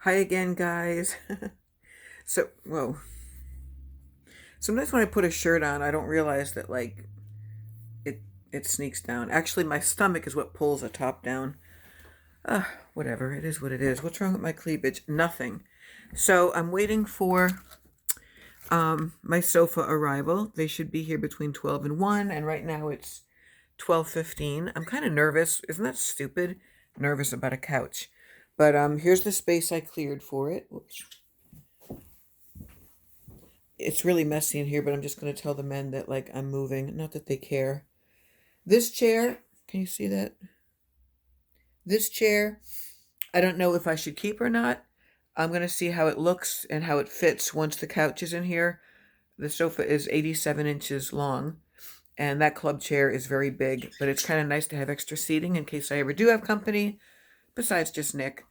Hi again, guys. Whoa. Sometimes when I put a shirt on, I don't realize that it it sneaks down. Actually, my stomach is what pulls the top down. Whatever. It is what it is. What's wrong with my cleavage? Nothing. So I'm waiting for my sofa arrival. They should be here between 12 and 1, and right now it's 12:15. I'm kind of nervous. Isn't that stupid? Nervous about a couch. But here's the space I cleared for it. Whoops. It's really messy in here, but I'm just going to tell the men that I'm moving, not that they care. This chair, can you see that? This chair, I don't know if I should keep or not. I'm going to see how it looks and how it fits once the couch is in here. The sofa is 87 inches long, and that club chair is very big, but it's kind of nice to have extra seating in case I ever do have company, besides just Nick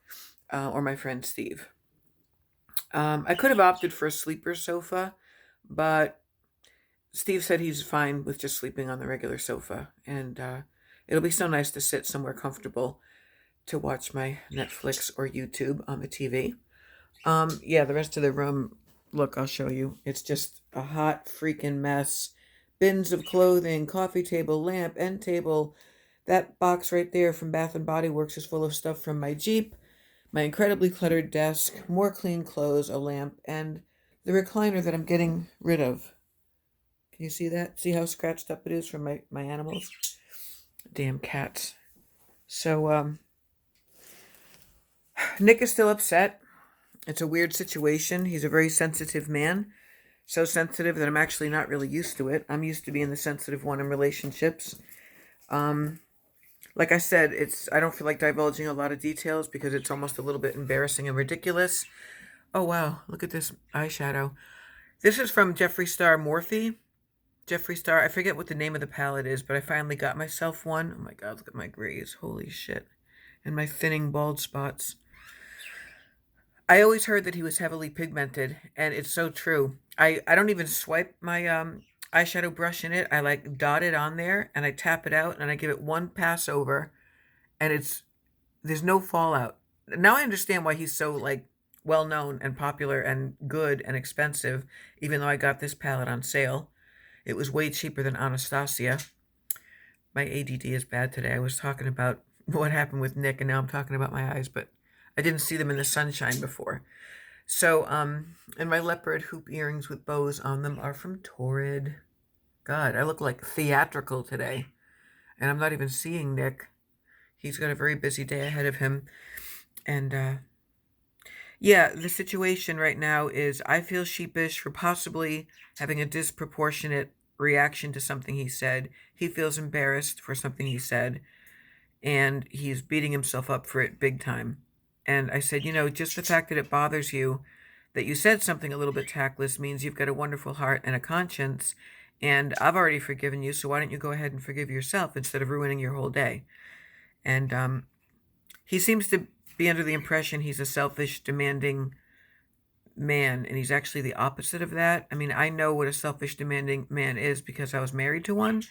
or my friend Steve. I could have opted for a sleeper sofa, but Steve said he's fine with just sleeping on the regular sofa, and it'll be so nice to sit somewhere comfortable to watch my Netflix or YouTube on the TV. Yeah, the rest of the room, look, I'll show you. It's just a hot freaking mess. Bins of clothing, coffee table, lamp, end table. That box right there from Bath and Body Works is full of stuff from my Jeep, my incredibly cluttered desk, more clean clothes, a lamp, and the recliner that I'm getting rid of. Can you see that? See how scratched up it is from my animals? Damn cats. So, Nick is still upset. It's a weird situation. He's a very sensitive man. So sensitive that I'm actually not really used to it. I'm used to being the sensitive one in relationships. Um, like I said, I don't feel like divulging a lot of details because it's almost a little bit embarrassing and ridiculous. Oh wow, look at this eyeshadow. This is from Jeffree Star Morphe. Jeffree Star, I forget what the name of the palette is, but I finally got myself one. Oh my god, look at my grays. Holy shit. And my thinning bald spots. I always heard that he was heavily pigmented, and it's so true. I don't even swipe my eyeshadow brush in it. I dot it on there and I tap it out and I give it one pass over, and there's no fallout. Now I understand why he's so well known and popular and good and expensive, even though I got this palette on sale. It was way cheaper than Anastasia. My ADD is bad today. I was talking about what happened with Nick, and now I'm talking about my eyes, but I didn't see them in the sunshine before. So, and my leopard hoop earrings with bows on them are from Torrid. God, I look like theatrical today, and I'm not even seeing Nick. He's got a very busy day ahead of him. And, yeah, the situation right now is I feel sheepish for possibly having a disproportionate reaction to something he said. He feels embarrassed for something he said, and he's beating himself up for it big time. And I said, just the fact that it bothers you, that you said something a little bit tactless, means you've got a wonderful heart and a conscience, and I've already forgiven you, so why don't you go ahead and forgive yourself instead of ruining your whole day? And he seems to be under the impression he's a selfish, demanding man, and he's actually the opposite of that. I mean, I know what a selfish, demanding man is because I was married to one.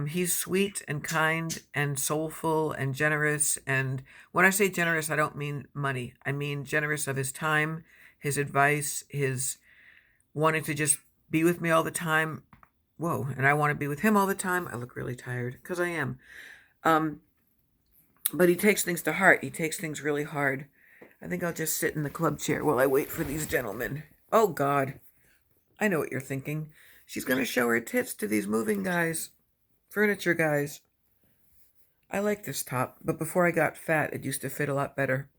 He's sweet and kind and soulful and generous. And when I say generous, I don't mean money. I mean generous of his time, his advice, his wanting to just be with me all the time. Whoa, and I want to be with him all the time. I look really tired because I am. Um, but he takes things to heart. He takes things really hard. I think I'll just sit in the club chair while I wait for these gentlemen. Oh, God. I know what you're thinking. She's going to show her tits to these moving guys. Furniture guys. I like this top, but before I got fat, it used to fit a lot better.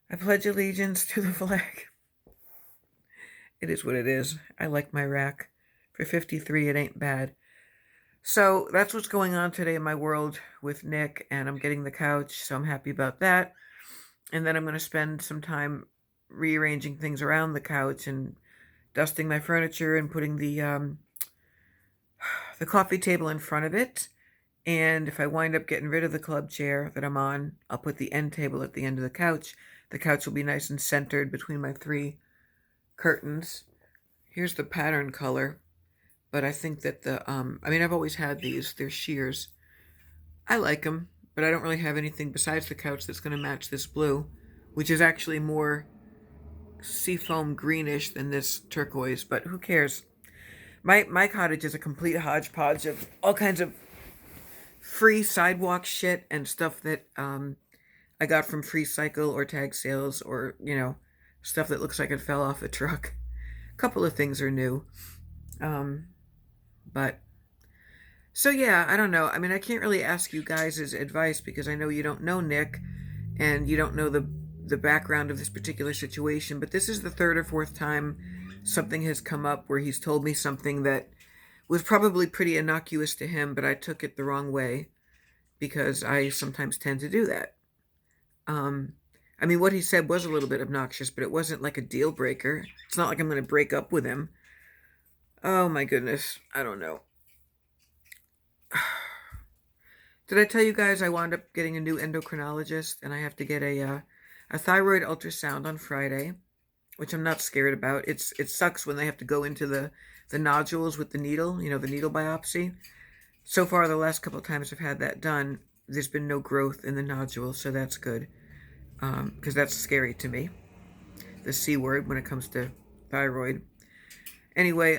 I pledge allegiance to the flag. It is what it is. I like my rack. For 53, it ain't bad. So that's what's going on today in my world with Nick, and I'm getting the couch, so I'm happy about that. And then I'm going to spend some time rearranging things around the couch and dusting my furniture and putting the coffee table in front of it. And if I wind up getting rid of the club chair that I'm on, I'll put the end table at the end of the couch. The couch will be nice and centered between my three curtains. Here's the pattern color. But I think that I've always had these. They're shears. I like them, but I don't really have anything besides the couch that's going to match this blue. which is actually more seafoam greenish than this turquoise, but who cares? My cottage is a complete hodgepodge of all kinds of free sidewalk shit and stuff that I got from free cycle or tag sales, or stuff that looks like it fell off a truck. A couple of things are new, um, but so yeah, I don't know. I mean, I can't really ask you guys' advice because I know you don't know Nick and you don't know the background of this particular situation. But this is the third or fourth time something has come up where he's told me something that was probably pretty innocuous to him, but I took it the wrong way because I sometimes tend to do that. Um, I mean, what he said was a little bit obnoxious, but it wasn't like a deal breaker. It's not like I'm going to break up with him. Oh my goodness, I don't know. Did I tell you guys I wound up getting a new endocrinologist and I have to get a thyroid ultrasound on Friday, which I'm not scared about. It sucks when they have to go into the nodules with the needle, the needle biopsy. So far, the last couple of times I've had that done, there's been no growth in the nodules, so that's good. Because that's scary to me, the C word when it comes to thyroid. Anyway,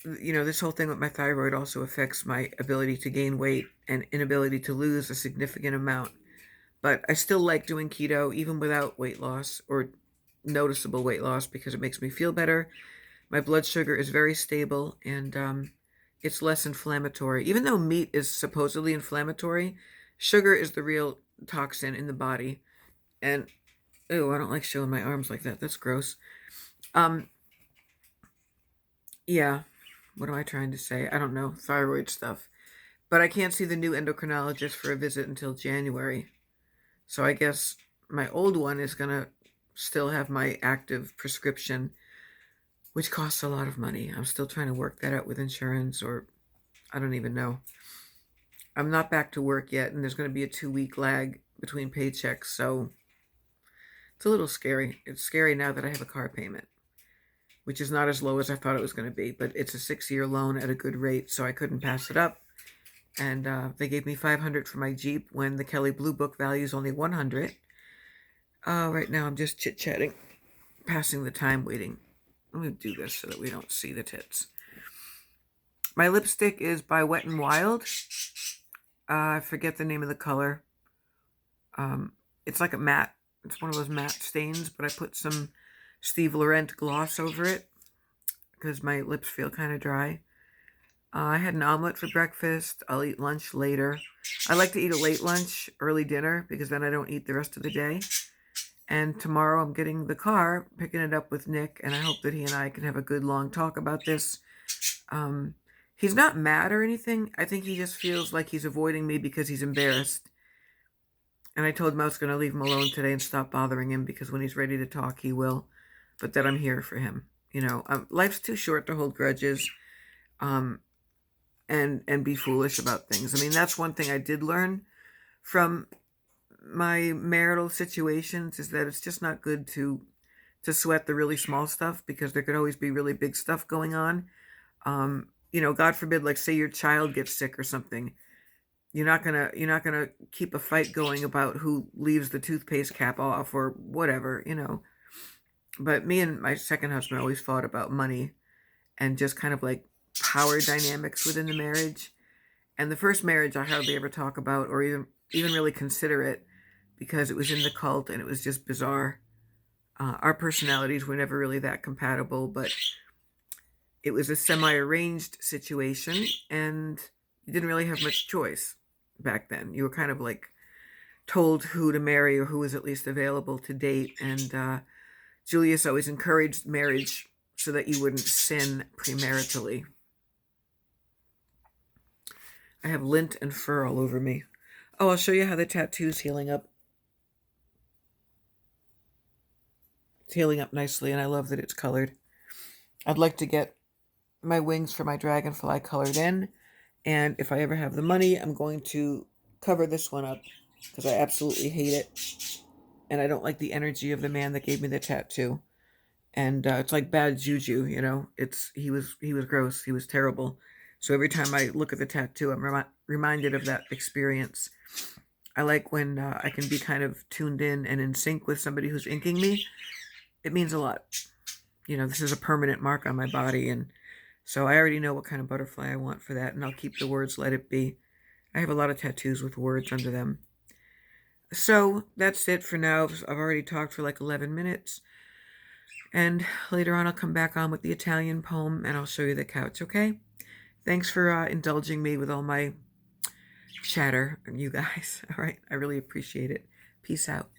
this whole thing with my thyroid also affects my ability to gain weight and inability to lose a significant amount. But I still like doing keto even without weight loss or noticeable weight loss because it makes me feel better. My blood sugar is very stable and it's less inflammatory. Even though meat is supposedly inflammatory, sugar is the real toxin in the body. And, oh, I don't like showing my arms like that. That's gross. Yeah. What am I trying to say? I don't know. Thyroid stuff. But I can't see the new endocrinologist for a visit until January. So I guess my old one is going to still have my active prescription, which costs a lot of money. I'm still trying to work that out with insurance, or I don't even know. I'm not back to work yet, and there's going to be a 2-week lag between paychecks, so it's a little scary. It's scary now that I have a car payment, which is not as low as I thought it was going to be, but it's a 6-year loan at a good rate, so I couldn't pass it up. And they gave me $500 for my Jeep when the Kelley Blue Book value is only $100. Right now I'm just chit-chatting, passing the time waiting. Let me do this so that we don't see the tits. My lipstick is by Wet n Wild. I forget the name of the color. It's like a matte. It's one of those matte stains, but I put some Steve Laurent gloss over it because my lips feel kind of dry. I had an omelet for breakfast. I'll eat lunch later. I like to eat a late lunch, early dinner, because then I don't eat the rest of the day. And tomorrow I'm getting the car, picking it up with Nick, and I hope that he and I can have a good long talk about this. He's not mad or anything. I think he just feels like he's avoiding me because he's embarrassed. And I told him I was going to leave him alone today and stop bothering him because when he's ready to talk, he will. But that I'm here for him. Life's too short to hold grudges. And be foolish about things. I mean, that's one thing I did learn from my marital situations is that it's just not good to sweat the really small stuff because there could always be really big stuff going on. God forbid, like say your child gets sick or something. You're not gonna keep a fight going about who leaves the toothpaste cap off or whatever, But me and my second husband always fought about money and just kind of like power dynamics within the marriage. And the first marriage I hardly ever talk about or even really consider it because it was in the cult and it was just bizarre. Our personalities were never really that compatible, but it was a semi-arranged situation and you didn't really have much choice back then. You were kind of like told who to marry or who was at least available to date. And Julius always encouraged marriage so that you wouldn't sin premaritally. I have lint and fur all over me. Oh, I'll show you how the tattoo's healing up. It's healing up nicely, and I love that it's colored. I'd like to get my wings for my dragonfly colored in, and if I ever have the money, I'm going to cover this one up because I absolutely hate it, and I don't like the energy of the man that gave me the tattoo. And it's like bad juju, he was gross, he was terrible. So every time I look at the tattoo, I'm reminded of that experience. I like when I can be kind of tuned in and in sync with somebody who's inking me. It means a lot. This is a permanent mark on my body, and so I already know what kind of butterfly I want for that, and I'll keep the words "Let It Be." I have a lot of tattoos with words under them. So that's it for now. I've already talked for like 11 minutes. And later on, I'll come back on with the Italian poem, and I'll show you the couch, okay? Thanks for indulging me with all my chatter, you guys. All right, I really appreciate it. Peace out.